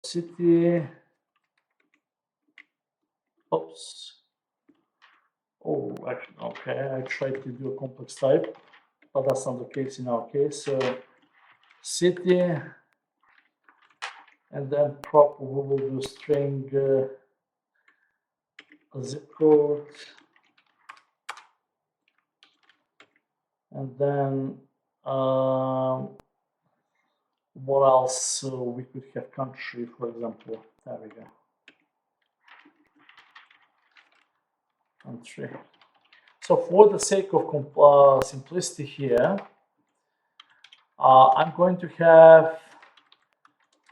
city, oops. Oh, actually, okay, I tried to do a complex type, but that's not the case in our case. So city, and then prop, we will do string zip code, and then what else? So we could have country, for example. There we go. Country. So for the sake of simplicity here, I'm going to have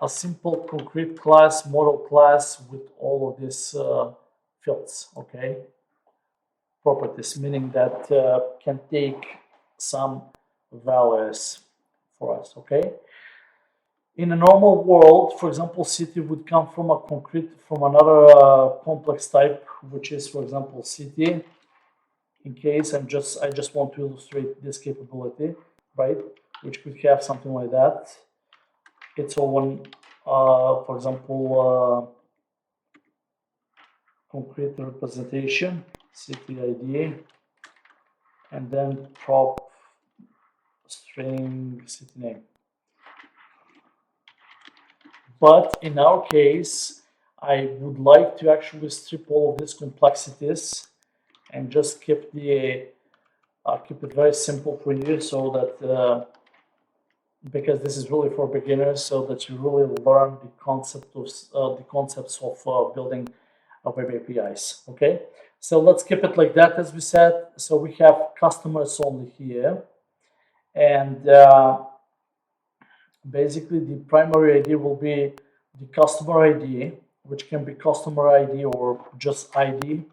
a simple concrete class, model class with all of these fields, okay? Properties, meaning that can take some values for us, okay? In a normal world, for example, city would come from a concrete, from another complex type, which is, for example, city. In case I just want to illustrate this capability, right? Which could have something like that. It's all one, for example, concrete representation, city ID, and then prop string city name. But in our case, I would like to actually strip all of these complexities and just keep the keep it very simple for you, so that because this is really for beginners, so that you really learn the concepts of building web APIs. Okay, so let's keep it like that, as we said. So we have customers only here, and basically the primary ID will be the customer ID, which can be customer ID or just ID.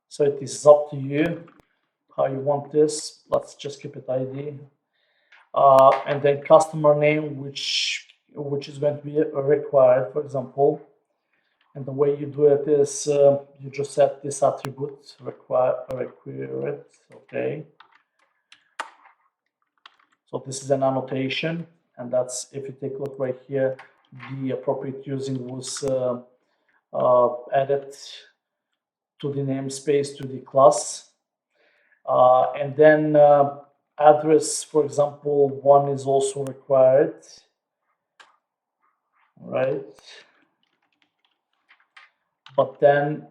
So it is up to you how you want this. Let's just keep it ID. And then customer name, which is going to be required, for example. And the way you do it is you just set this attribute required. Okay. So this is an annotation, and that's, if you take a look right here, the appropriate using was added to the namespace to the class. And then address, for example, one is also required, right? But then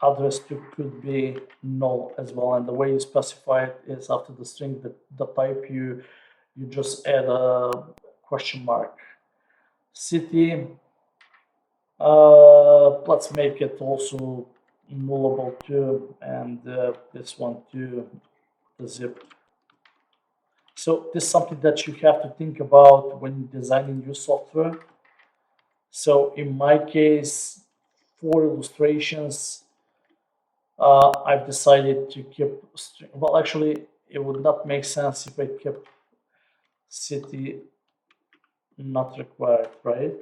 address 2 could be null as well, and the way you specify it is after the string, the type, you just add a question mark. City, let's make it also nullable too, and this one too, the zip. So this is something that you have to think about when designing your software. So in my case, for illustrations, I've decided to keep, well, actually, it would not make sense if I kept city not required, right?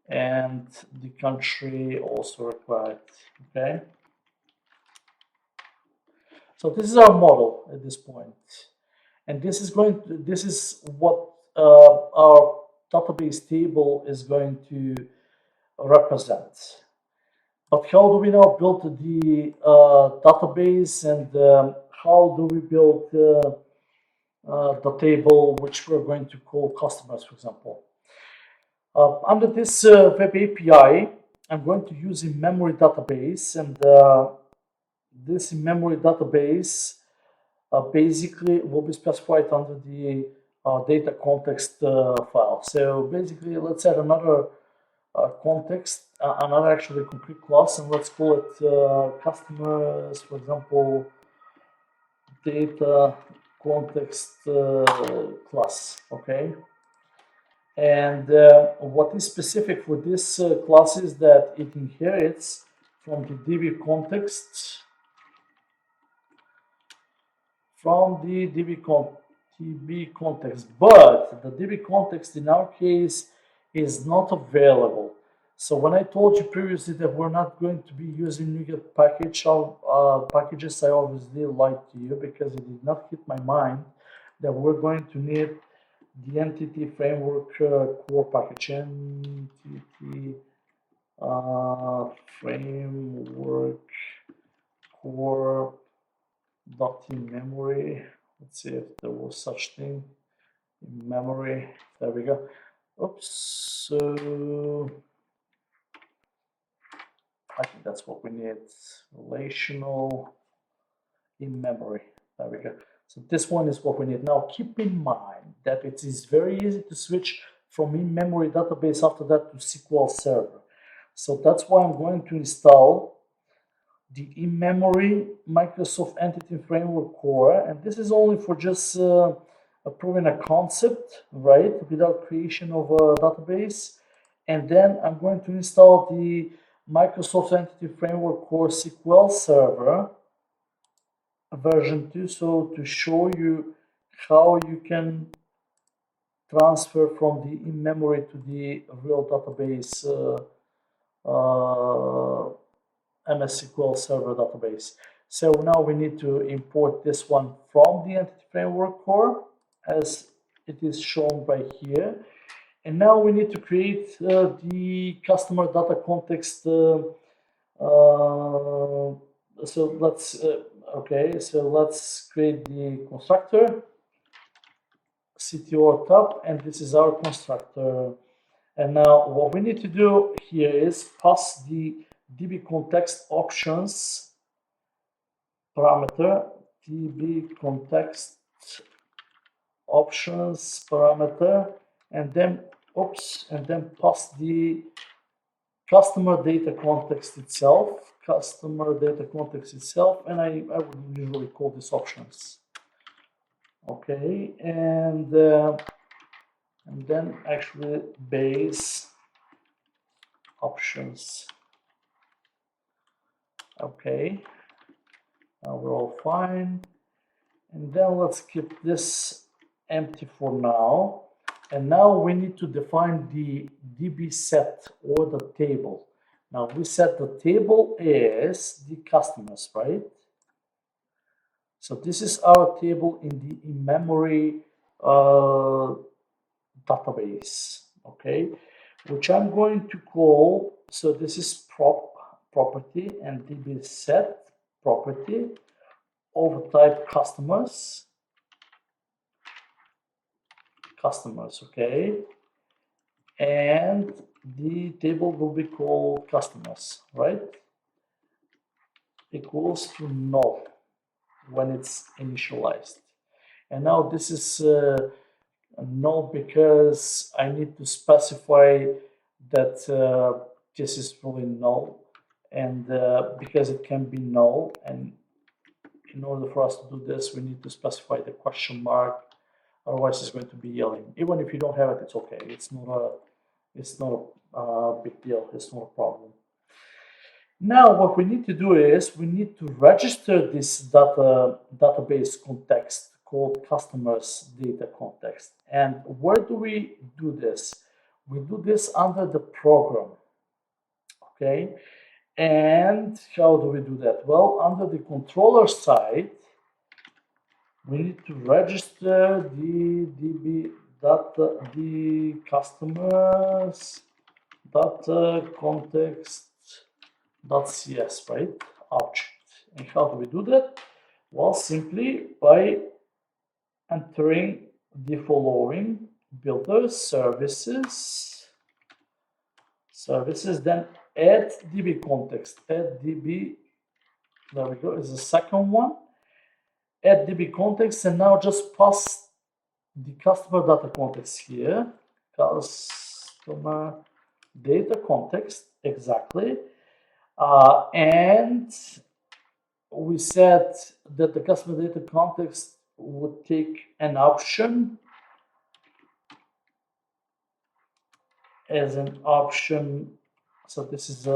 And the country also required, okay? So this is our model at this point. And this is what our database table is going to represent. But how do we now build the database, and how do we build the table which we're going to call customers, for example? Under this web API, I'm going to use a memory database, and this memory database basically will be specified under the data context file. So basically, let's add another context, another actually concrete class, and let's call it customers, for example, data context class, okay? And what is specific for this class is that it inherits from the DB context, DB context, but the DB context in our case is not available. So when I told you previously that we're not going to be using NuGet packages, I obviously lied to you, because it did not hit my mind that we're going to need the entity framework core package, entity framework core dot in memory. Let's see if there was such thing in memory. There we go. Oops. So I think that's what we need. Relational in memory. There we go. So this one is what we need. Now keep in mind that it is very easy to switch from in-memory database after that to SQL Server. So that's why I'm going to install the in-memory Microsoft Entity Framework Core, and this is only for just proving a concept, right, without creation of a database. And then I'm going to install the Microsoft Entity Framework Core SQL Server version 2, so to show you how you can transfer from the in-memory to the real database MS SQL Server database. So now we need to import this one from the Entity Framework Core as it is shown by here. And now we need to create the customer data context. So let's let's create the constructor CTO tab, and this is our constructor. And now what we need to do here is pass the DB context options parameter, DB context options parameter, and then pass the customer data context itself, and I would usually call this options. Okay, and then actually base options. Okay, now we're all fine. And then let's keep this empty for now. And now we need to define the DB set or the table. Now we said the table is the customers, right? So this is our table in the in-memory database, okay, which I'm going to call, so this is property and DB set property of type customers, okay, and the table will be called customers, right, equals to null when it's initialized. And now this is null because I need to specify that this is really null, and because it can be null, and in order for us to do this we need to specify the question mark, otherwise it's going to be yelling. Even if you don't have it, it's okay. It's not a big deal. It's not a problem. Now what we need to do is we need to register this database context called customers data context. And where do we do this? We do this under the program. Okay, and how do we do that? Well, under the controller side, we need to register the DB data, the customers data context .cs, right, object. And how do we do that? Well, simply by entering the following: builder services, then add DB context, add DB, there we go, is the second one, add DB context, and now just pass the customer data context here, customer data context, exactly. And we said that the customer data context would take an option as an option. So this is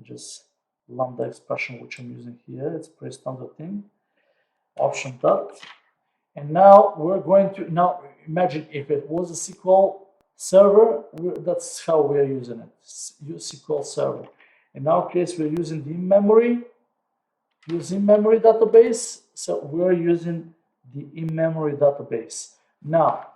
just lambda expression which I'm using here. It's a pretty standard thing. Option dot. And now we're going to, now imagine if it was a SQL server, that's how we're using it, use SQL server. In our case, we're using the in-memory database, so we're using the in-memory database. Now,